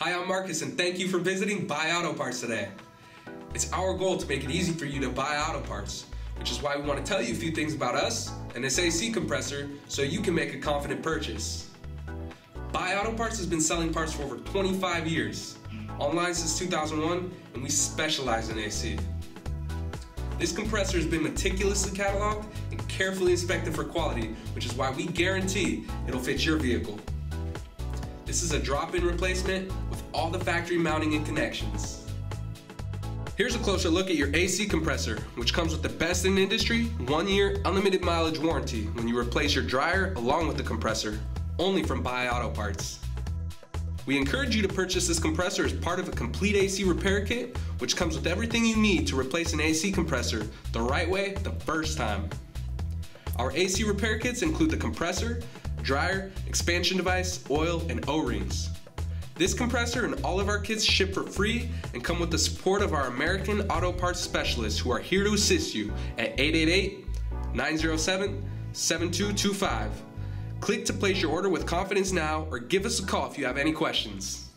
Hi, I'm Marcus, and thank you for visiting Buy Auto Parts today. It's our goal to make it easy for you to buy auto parts, which is why we want to tell you a few things about us and this AC compressor so you can make a confident purchase. Buy Auto Parts has been selling parts for over 25 years, online since 2001, and we specialize in AC. This compressor has been meticulously cataloged and carefully inspected for quality, which is why we guarantee it'll fit your vehicle. This is a drop-in replacement with all the factory mounting and connections. Here's a closer look at your AC compressor, which comes with the best in the industry 1-year unlimited mileage warranty when you replace your dryer along with the compressor, only from Buy Auto Parts. We encourage you to purchase this compressor as part of a complete AC repair kit, which comes with everything you need to replace an AC compressor the right way the first time. Our AC repair kits include the compressor, dryer, expansion device, oil, and O-rings. This compressor and all of our kits ship for free and come with the support of our American Auto Parts specialists who are here to assist you at 888-907-7225. Click to place your order with confidence now or give us a call if you have any questions.